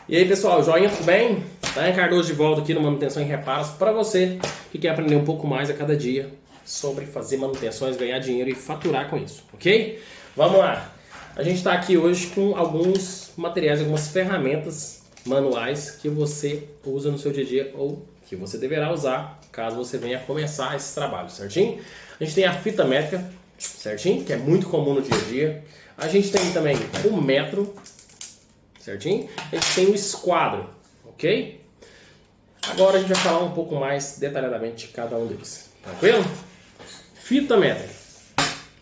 E aí pessoal, joinha, tudo bem? Daiane Cardoso de volta aqui no Manutenção e Reparos para você que quer aprender um pouco mais a cada dia sobre fazer manutenções, ganhar dinheiro e faturar com isso, ok? Vamos lá! A gente está aqui hoje com alguns materiais, algumas ferramentas manuais que você usa no seu dia a dia ou que você deverá usar caso você venha começar esse trabalho, certinho? A gente tem a fita métrica, certinho? Que é muito comum no dia a dia. A gente tem também o metro, certinho? A gente tem o esquadro, ok? Agora a gente vai falar um pouco mais detalhadamente de cada um deles, tranquilo? Fita métrica.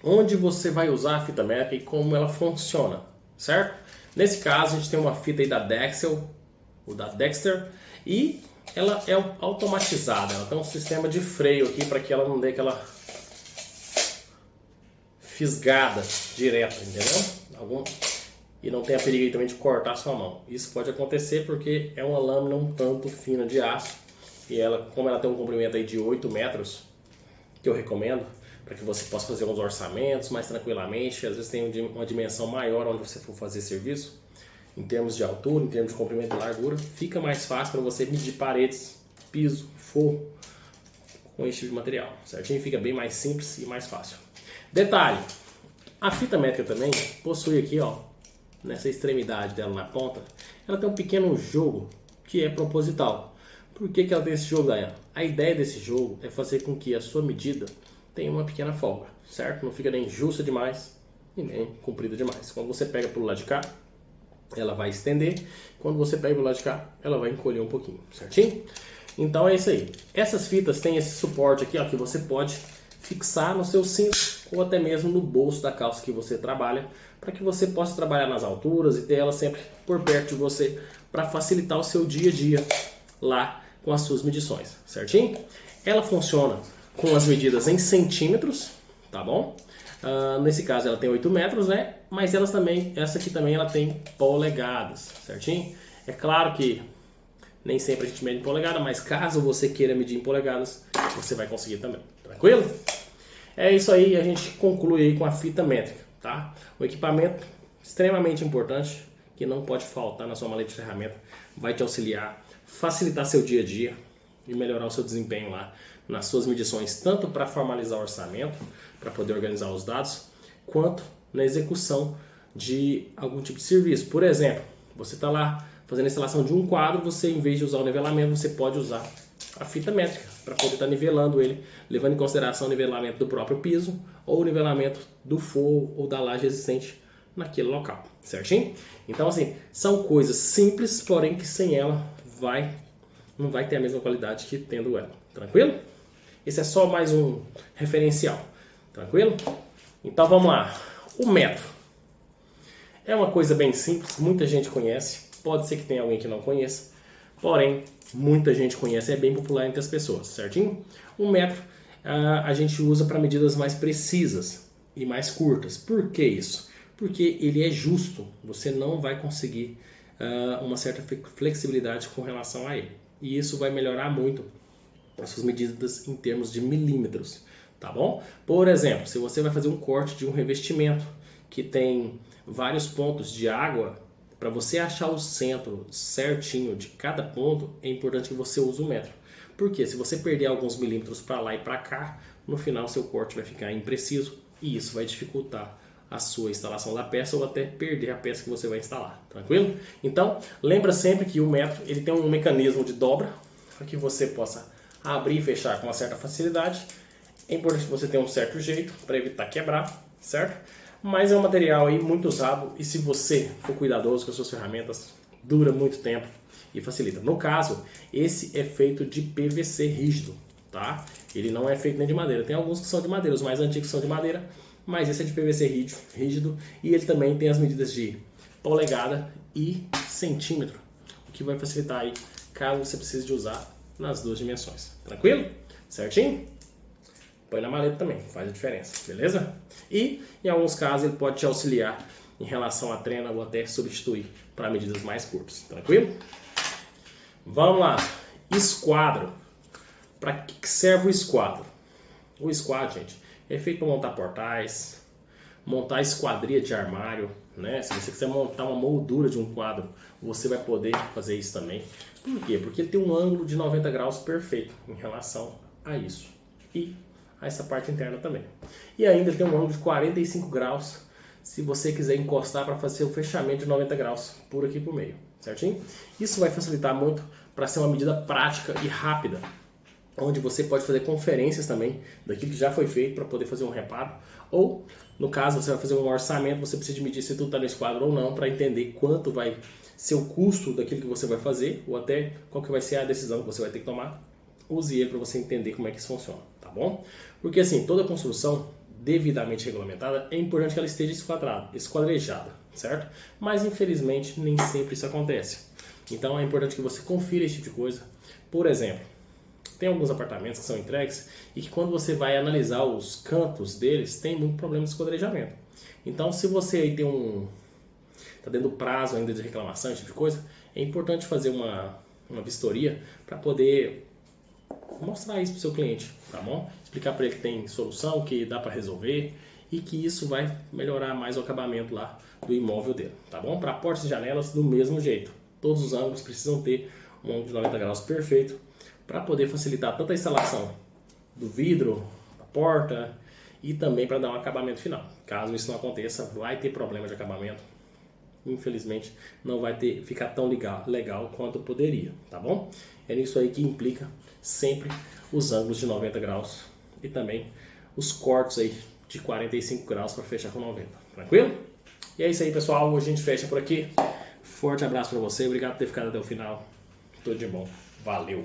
Onde você vai usar a fita métrica e como ela funciona, certo? Nesse caso a gente tem uma fita aí da Dexel, ou da Dexter, e ela é automatizada, ela tem um sistema de freio aqui para que ela não dê aquela fisgada direta, entendeu? E não tenha perigo aí também de cortar a sua mão. Isso pode acontecer porque é uma lâmina um tanto fina de aço e ela, como ela tem um comprimento aí de 8 metros, que eu recomendo, para que você possa fazer alguns orçamentos mais tranquilamente, às vezes tem uma dimensão maior onde você for fazer serviço, em termos de altura, em termos de comprimento e largura, fica mais fácil para você medir paredes, piso, forro, com esse tipo de material, certinho? Fica bem mais simples e mais fácil. Detalhe, a fita métrica também possui aqui, ó, nessa extremidade dela na ponta, ela tem um pequeno jogo que é proposital. Por que ela tem esse jogo, Daiane? A ideia desse jogo é fazer com que a sua medida tenha uma pequena folga, certo? Não fica nem justa demais e nem comprida demais. Quando você pega pelo lado de cá, ela vai estender. Quando você pega pelo lado de cá, ela vai encolher um pouquinho, certinho? Então é isso aí. Essas fitas têm esse suporte aqui, ó, que você pode fixar no seu cinto ou até mesmo no bolso da calça que você trabalha, para que você possa trabalhar nas alturas e ter ela sempre por perto de você para facilitar o seu dia a dia lá com as suas medições, certinho? Ela funciona com as medidas em centímetros, tá bom? Nesse caso ela tem 8 metros, né? Mas essa aqui também ela tem polegadas, certinho? É claro que nem sempre a gente mede em polegada, mas caso você queira medir em polegadas, você vai conseguir também, tranquilo? É isso aí, a gente conclui aí com a fita métrica, tá? Um equipamento extremamente importante, que não pode faltar na sua maleta de ferramenta, vai te auxiliar, facilitar seu dia a dia e melhorar o seu desempenho lá nas suas medições, tanto para formalizar o orçamento, para poder organizar os dados, quanto na execução de algum tipo de serviço. Por exemplo, você está lá fazendo a instalação de um quadro, você, em vez de usar o nivelamento, você pode usar a fita métrica para poder estar nivelando ele, levando em consideração o nivelamento do próprio piso ou o nivelamento do forro ou da laje existente naquele local, certinho? Então, assim, são coisas simples, porém que sem ela não vai ter a mesma qualidade que tendo ela, tranquilo? Esse é só mais um referencial, tranquilo? Então vamos lá, o metro é uma coisa bem simples, muita gente conhece, pode ser que tenha alguém que não conheça, porém muita gente conhece, é bem popular entre as pessoas, certinho? O metro a gente usa para medidas mais precisas e mais curtas. Por que isso? Porque ele é justo, você não vai conseguir uma certa flexibilidade com relação a ele. E isso vai melhorar muito as suas medidas em termos de milímetros, tá bom? Por exemplo, se você vai fazer um corte de um revestimento que tem vários pontos de água, para você achar o centro certinho de cada ponto, é importante que você use o metro. Porque se você perder alguns milímetros para lá e para cá, no final seu corte vai ficar impreciso e isso vai dificultar a sua instalação da peça ou até perder a peça que você vai instalar, tranquilo? Então, lembra sempre que o metro ele tem um mecanismo de dobra para que você possa abrir e fechar com uma certa facilidade. É importante que você tenha um certo jeito para evitar quebrar, certo? Mas é um material aí muito usado e se você for cuidadoso com as suas ferramentas, dura muito tempo e facilita. No caso, esse é feito de PVC rígido, tá? Ele não é feito nem de madeira. Tem alguns que são de madeira, os mais antigos são de madeira, mas esse é de PVC rígido e ele também tem as medidas de polegada e centímetro, o que vai facilitar aí caso você precise de usar nas duas dimensões. Tranquilo? Certinho? Põe na maleta também, faz a diferença, beleza? E em alguns casos ele pode te auxiliar em relação à trena ou até substituir para medidas mais curtas, tranquilo? Vamos lá, esquadro. Para que serve o esquadro? O esquadro, gente, é feito para montar portais, montar esquadria de armário, né? Se você quiser montar uma moldura de um quadro, você vai poder fazer isso também. Por quê? Porque ele tem um ângulo de 90 graus perfeito em relação a isso. E a essa parte interna também. E ainda tem um ângulo de 45 graus se você quiser encostar para fazer o fechamento de 90 graus por aqui por meio, certinho? Isso vai facilitar muito para ser uma medida prática e rápida, onde você pode fazer conferências também daquilo que já foi feito para poder fazer um reparo, ou no caso você vai fazer um orçamento, você precisa de medir se tudo está no esquadro ou não, para entender quanto vai ser o custo daquilo que você vai fazer, ou até qual que vai ser a decisão que você vai ter que tomar. Use ele para você entender como é que isso funciona, tá bom? Porque assim, toda construção devidamente regulamentada, é importante que ela esteja esquadrejada, certo? Mas infelizmente nem sempre isso acontece. Então é importante que você confira esse tipo de coisa. Por exemplo, tem alguns apartamentos que são entregues e que quando você vai analisar os cantos deles, tem muito problema de esquadrejamento. Então se você aí tem tá dentro do prazo ainda de reclamação, esse tipo de coisa, é importante fazer uma vistoria para poder mostrar isso para o seu cliente, tá bom? Explicar para ele que tem solução, que dá para resolver e que isso vai melhorar mais o acabamento lá do imóvel dele, tá bom? Para portas e janelas, do mesmo jeito. Todos os ângulos precisam ter um ângulo de 90 graus perfeito para poder facilitar tanto a instalação do vidro, da porta e também para dar um acabamento final. Caso isso não aconteça, vai ter problema de acabamento. Infelizmente não vai ficar tão legal quanto poderia, tá bom? É nisso aí que implica sempre os ângulos de 90 graus e também os cortes aí de 45 graus para fechar com 90, tranquilo? E é isso aí, pessoal, hoje a gente fecha por aqui. Forte abraço para você, obrigado por ter ficado até o final, tudo de bom, valeu!